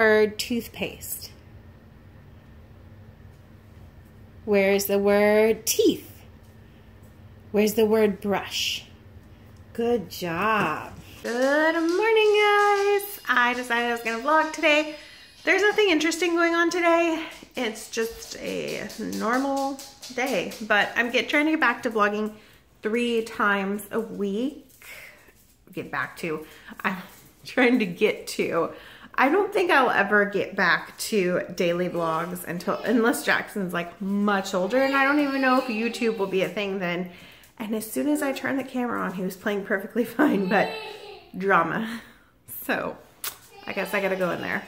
Word toothpaste? Where's the word teeth? Where's the word brush? Good job. Good morning, guys. I decided I was gonna vlog today. There's nothing interesting going on today. It's just a normal day, but I'm trying to get back to vlogging 3 times a week. I don't think I'll ever get back to daily vlogs unless Jackson's like much older, and I don't even know if YouTube will be a thing then. And as soon as I turned the camera on, he was playing perfectly fine, but drama. So I guess I gotta go in there.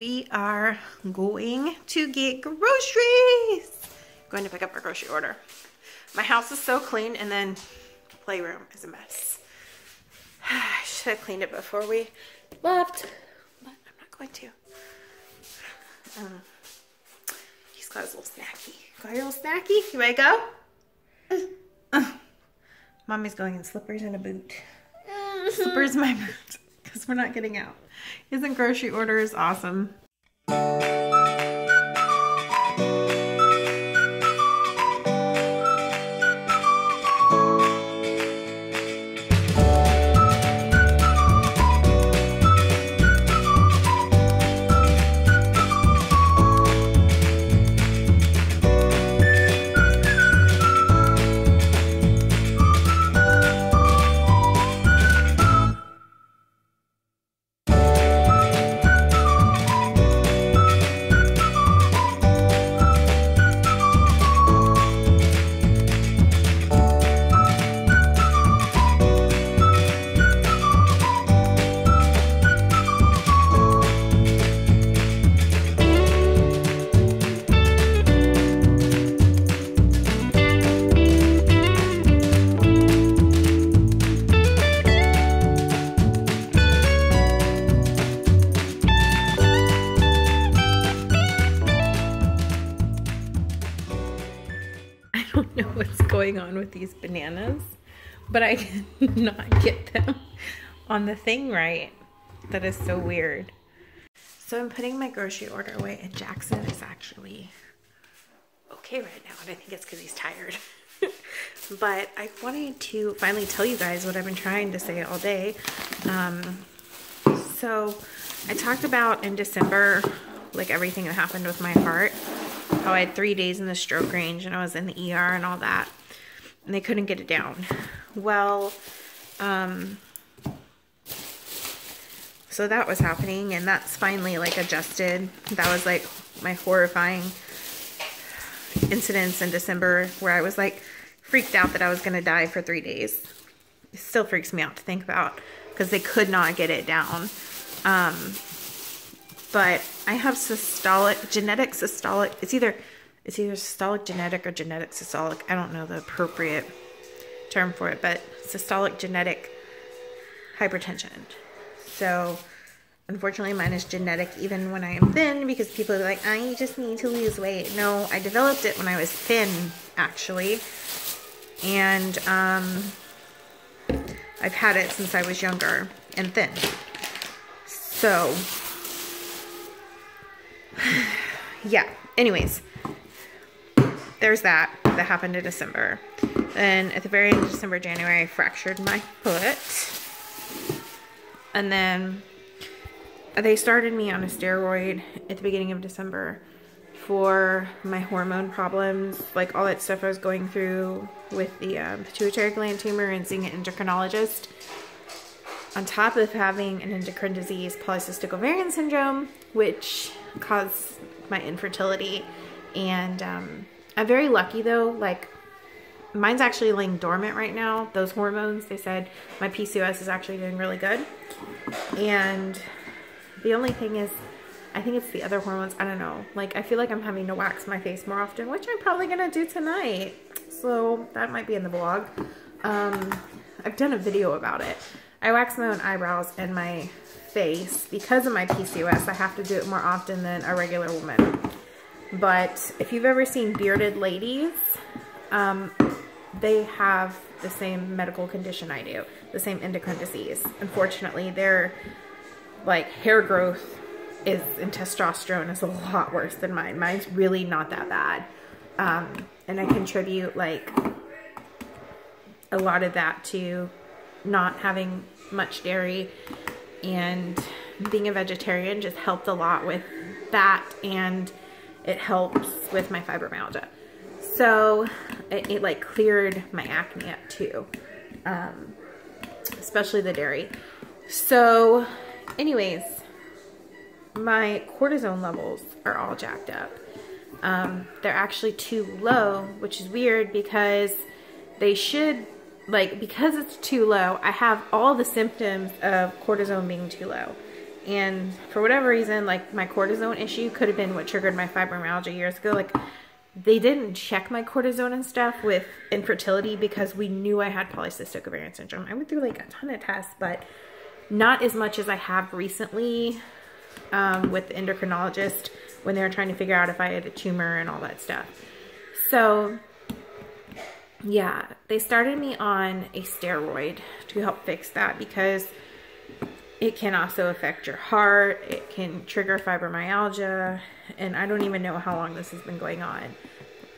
We are going to get groceries. Going to pick up our grocery order. My house is so clean, and then the playroom is a mess. I should have cleaned it before we left, but I'm not going to. He's got his little snacky. Got your little snacky? You ready to go? Mommy's going in slippers and a boot. Slippers my boot, because we're not getting out. Isn't grocery orders awesome? What's going on with these bananas, but I cannot get them on the thing right. That is so weird. So I'm putting my grocery order away, and Jackson is actually okay right now, and I think it's because he's tired. But I wanted to finally tell you guys what I've been trying to say all day. So I talked about in December, like everything that happened with my heart. How I had 3 days in the stroke range, and I was in the ER and all that, and they couldn't get it down. Well, so that was happening, and that's finally like adjusted. That was like my horrifying incidents in December where I was like freaked out that I was gonna die for 3 days. It still freaks me out to think about because they could not get it down. But I have genetic systolic, it's either systolic genetic or genetic systolic. I don't know the appropriate term for it, but systolic genetic hypertension. So unfortunately mine is genetic even when I am thin, because people are like, I just need to lose weight. No, I developed it when I was thin, actually. And I've had it since I was younger and thin. So yeah, anyways, there's that happened in December. Then at the very end of December, January, I fractured my foot. And then they started me on a steroid at the beginning of December for my hormone problems, like all that stuff I was going through with the pituitary gland tumor and seeing an endocrinologist. On top of having an endocrine disease, polycystic ovarian syndrome, which caused my infertility. And I'm very lucky though, like mine's actually laying dormant right now. Those hormones, they said my PCOS is actually doing really good. And the only thing is, I think it's the other hormones. I don't know. Like I feel like I'm having to wax my face more often, which I'm probably gonna do tonight. So that might be in the vlog. I've done a video about it. I wax my own eyebrows and my face because of my PCOS. I have to do it more often than a regular woman. But if you've ever seen bearded ladies, they have the same medical condition I do, the same endocrine disease. Unfortunately, their like hair growth and testosterone is a lot worse than mine. Mine's really not that bad. And I contribute like a lot of that to not having much dairy, and being a vegetarian just helped a lot with that, and it helps with my fibromyalgia. So it like cleared my acne up too, especially the dairy. So anyways, my cortisone levels are all jacked up. They're actually too low, which is weird because they should, like, because it's too low, I have all the symptoms of cortisone being too low. And for whatever reason, like, my cortisone issue could have been what triggered my fibromyalgia years ago. Like, they didn't check my cortisone and stuff with infertility because we knew I had polycystic ovarian syndrome. I went through like a ton of tests, but not as much as I have recently with the endocrinologist when they were trying to figure out if I had a tumor and all that stuff. So yeah, they started me on a steroid to help fix that because it can also affect your heart. It can trigger fibromyalgia. And I don't even know how long this has been going on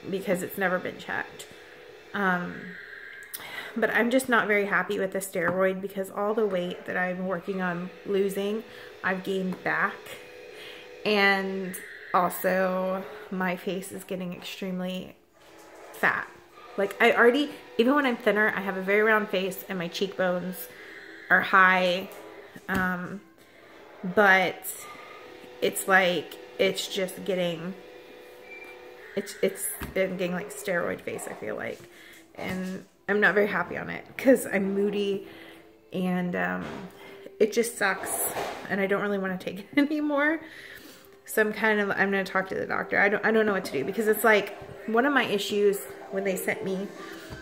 because it's never been checked. But I'm just not very happy with the steroid because all the weight that I'm working on losing, I've gained back. And also my face is getting extremely fat. Like, I already, even when I'm thinner, I have a very round face and my cheekbones are high. But it's like, it's just getting, it's getting like steroid face, I feel like. And I'm not very happy on it because I'm moody and it just sucks and I don't really want to take it anymore. So I'm going to talk to the doctor. I don't know what to do because it's like one of my issues when they sent me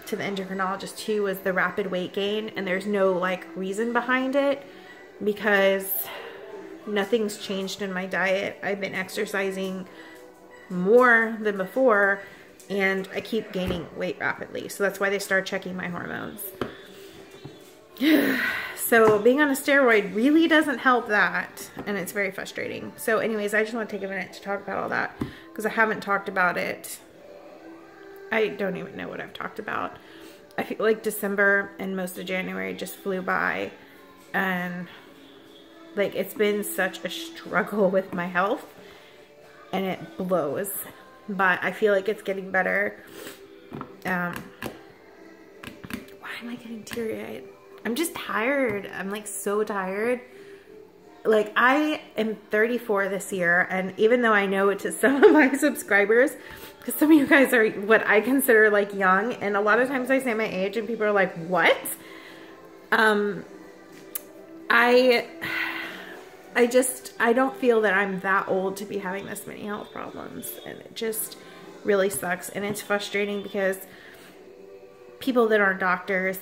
to the endocrinologist too was the rapid weight gain, and there's no like reason behind it because nothing's changed in my diet. I've been exercising more than before and I keep gaining weight rapidly. So that's why they start checking my hormones. So being on a steroid really doesn't help that, and it's very frustrating. So anyways, I just want to take a minute to talk about all that because I haven't talked about it. I don't even know what I've talked about. I feel like December and most of January just flew by, and like it's been such a struggle with my health and it blows, but I feel like it's getting better. Why am I getting teary-eyed? I'm just tired. I'm like so tired. Like, I am 34 this year, and even though I know it to some of my subscribers, because some of you guys are what I consider like young, and a lot of times I say my age and people are like, what? I don't feel that I'm that old to be having this many health problems, and it just really sucks. And it's frustrating because people that aren't doctors,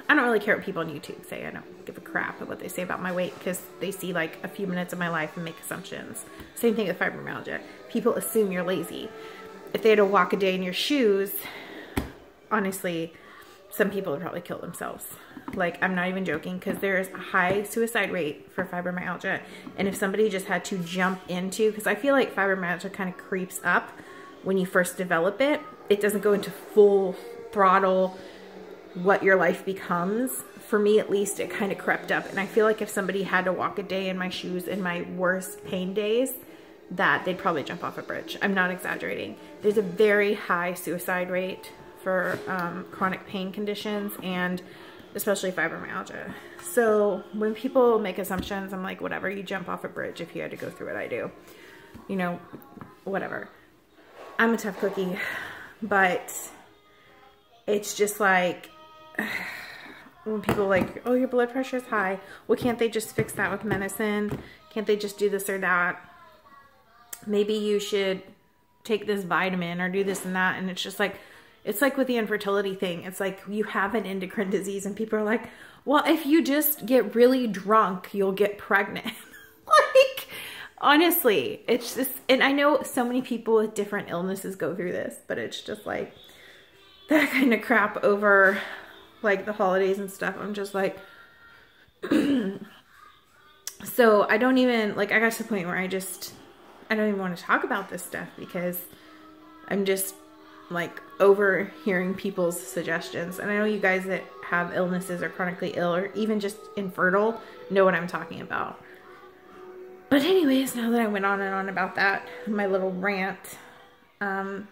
I don't really care what people on YouTube say. I don't give a crap about what they say about my weight because they see like a few minutes of my life and make assumptions. Same thing with fibromyalgia. People assume you're lazy. If they had to walk a day in your shoes, honestly, some people would probably kill themselves. Like, I'm not even joking, because there's a high suicide rate for fibromyalgia. And if somebody just had to jump into, because I feel like fibromyalgia kind of creeps up when you first develop it. It doesn't go into full throttle what your life becomes. For me, at least, it kind of crept up. And I feel like if somebody had to walk a day in my shoes in my worst pain days, that they'd probably jump off a bridge. I'm not exaggerating. There's a very high suicide rate for chronic pain conditions, and especially fibromyalgia. So when people make assumptions, I'm like, whatever, you jump off a bridge if you had to go through what I do. You know, whatever. I'm a tough cookie, but it's just like, when people are like, oh, your blood pressure is high. Well, can't they just fix that with medicine? Can't they just do this or that? Maybe you should take this vitamin or do this and that. And it's just like, it's like with the infertility thing. It's like you have an endocrine disease and people are like, well, if you just get really drunk, you'll get pregnant. Like, honestly, it's just, and I know so many people with different illnesses go through this, but it's just like that kind of crap over like the holidays and stuff. I'm just like, So I don't even, like, I got to the point where I don't even want to talk about this stuff because I'm just like overhearing people's suggestions. And I know you guys that have illnesses or chronically ill or even just infertile know what I'm talking about. But anyways, now that I went on and on about that, my little rant, that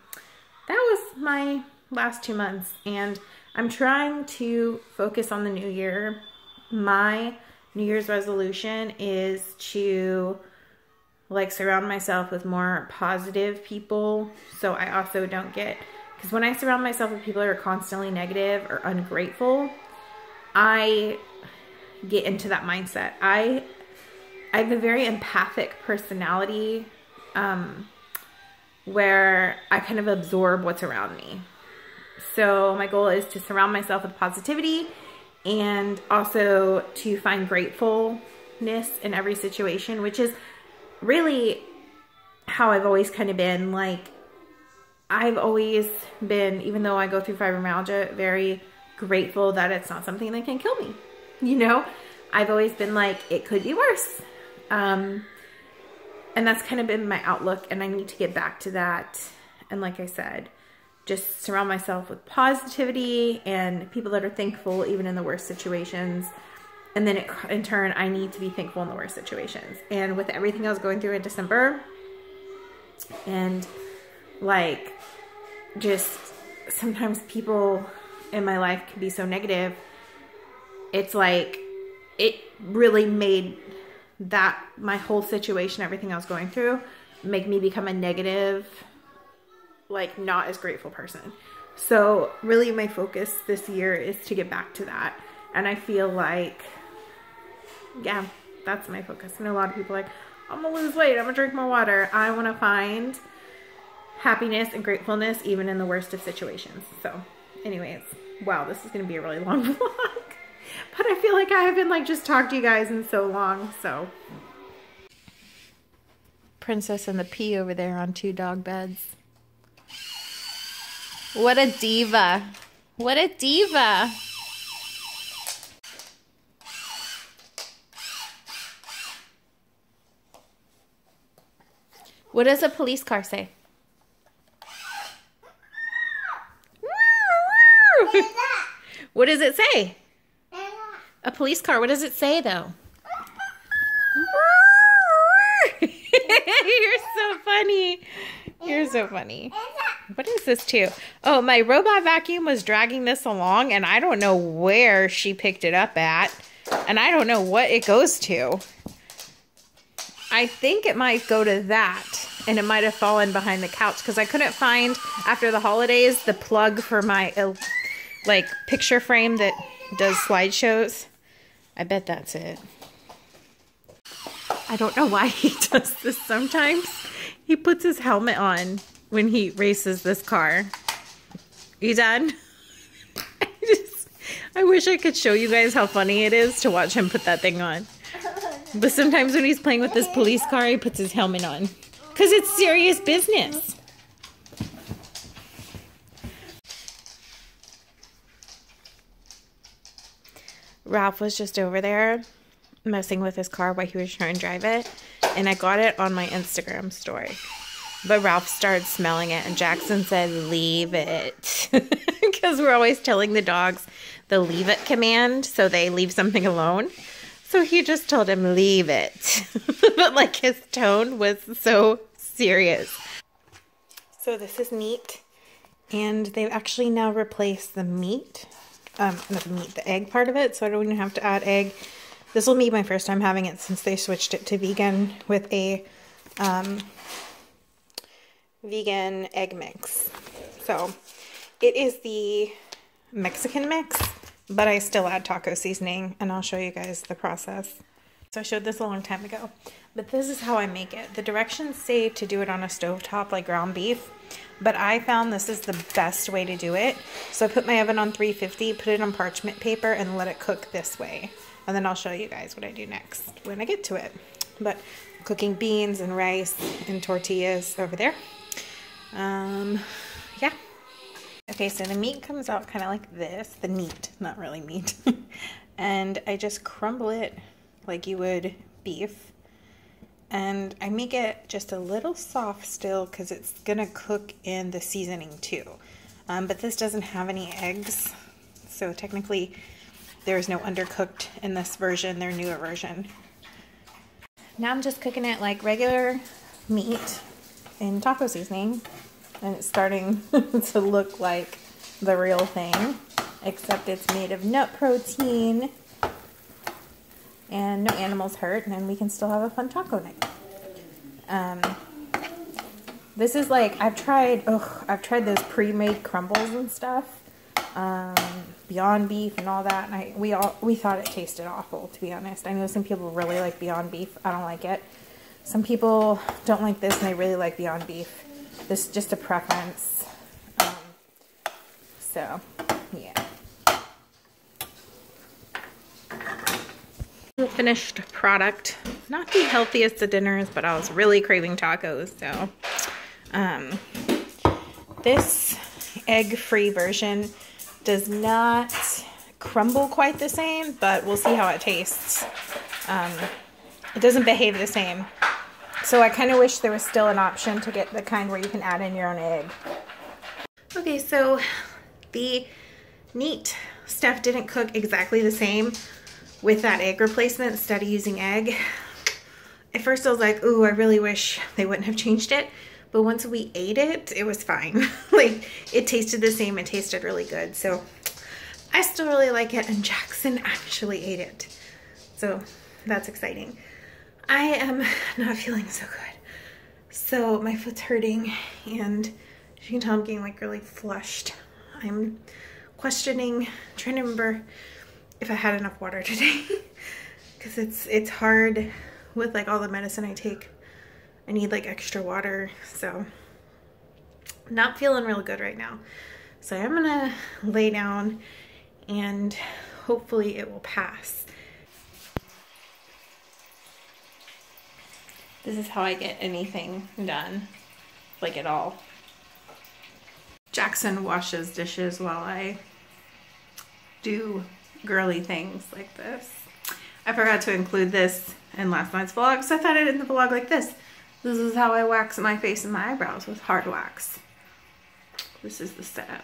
was my last 2 months, and I'm trying to focus on the new year. My New Year's resolution is to like surround myself with more positive people, so I also don't get, because when I surround myself with people that are constantly negative or ungrateful, I get into that mindset. I have a very empathic personality, where I kind of absorb what's around me. So my goal is to surround myself with positivity and also to find gratefulness in every situation, which is really how I've always kind of been. Like, I've always been, even though I go through fibromyalgia, very grateful that it's not something that can kill me. You know, I've always been like, it could be worse. And that's kind of been my outlook, and I need to get back to that. And like I said, just surround myself with positivity and people that are thankful even in the worst situations. And then in turn, I need to be thankful in the worst situations. And with everything I was going through in December, and like, just sometimes people in my life can be so negative. It's like, it really made that, my whole situation, everything I was going through, make me become a negative, like not as grateful person. So really my focus this year is to get back to that. And I feel like, yeah, that's my focus. I know a lot of people are like, I'm gonna lose weight, I'm gonna drink more water. I want to find happiness and gratefulness even in the worst of situations. So anyways, wow, this is gonna be a really long vlog. But I feel like I haven't like just talked to you guys in so long, so. Princess and the pea over there on 2 dog beds. What a diva. What a diva. What does a police car say? What does it say? A police car. What does it say, though? You're so funny. You're so funny. What is this, too? Oh, my robot vacuum was dragging this along, and I don't know where she picked it up at, and I don't know what it goes to. I think it might go to that, and it might have fallen behind the couch, because I couldn't find, after the holidays, the plug for my, like, picture frame that does slideshows. I bet that's it. I don't know why he does this sometimes. He puts his helmet on when he races this car. You done? I wish I could show you guys how funny it is to watch him put that thing on. But sometimes when he's playing with this police car, he puts his helmet on. Because it's serious business. Ralph was just over there messing with his car while he was trying to drive it, and I got it on my Instagram story. But Ralph started smelling it, and Jackson said, leave it. Because we're always telling the dogs the leave it command, so they leave something alone. So he just told him, leave it. But like his tone was so serious. So this is meat, and they've actually now replaced the meat. Not the meat, the egg part of it, so I don't even have to add egg. This will be my first time having it since they switched it to vegan with a vegan egg mix. So it is the Mexican mix, but I still add taco seasoning, and I'll show you guys the process. So I showed this a long time ago, but this is how I make it. The directions say to do it on a stovetop like ground beef, but I found this is the best way to do it. So I put my oven on 350, put it on parchment paper, and let it cook this way. And then I'll show you guys what I do next when I get to it. But cooking beans and rice and tortillas over there. Yeah. Okay, so the meat comes out kind of like this. The meat, not really meat. And I just crumble it like you would beef. And I make it just a little soft still because it's gonna cook in the seasoning too. But this doesn't have any eggs, so technically there's no undercooked in this version, their newer version. Now I'm just cooking it like regular meat in taco seasoning, and it's starting to look like the real thing, except it's made of nut protein and no animals hurt, and then we can still have a fun taco night. This is like, I've tried those pre-made crumbles and stuff, Beyond Beef and all that, and we thought it tasted awful, to be honest. I know some people really like Beyond Beef. I don't like it. Some people don't like this and they really like Beyond Beef. This is just a preference. So, yeah. The finished product. Not the healthiest of dinners, but I was really craving tacos, so this egg-free version does not crumble quite the same, but we'll see how it tastes. It doesn't behave the same. So I kind of wish there was still an option to get the kind where you can add in your own egg. Okay, so the meat stuff didn't cook exactly the same with that egg replacement instead of using egg. At first I was like, ooh, I really wish they wouldn't have changed it. But once we ate it, it was fine. Like, it tasted the same. It tasted really good. So I still really like it, and Jackson actually ate it. So that's exciting. I am not feeling so good. So my foot's hurting, and as you can tell, I'm getting like really flushed. I'm questioning, trying to remember if I had enough water today, because it's hard with like all the medicine I take. I need like extra water, so not feeling real good right now. So I'm gonna lay down and hopefully it will pass. This is how I get anything done, like at all. Jackson washes dishes while I do girly things like this. I forgot to include this in last night's vlog, so I thought I'd end the vlog like this. This is how I wax my face and my eyebrows, with hard wax. This is the setup.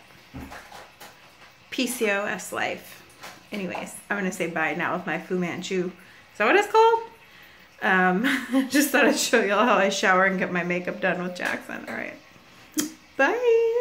PCOS life. Anyways, I'm gonna say bye now with my Fu Manchu. Is that what it's called? Just thought I'd show y'all how I shower and get my makeup done with Jackson. All right, bye.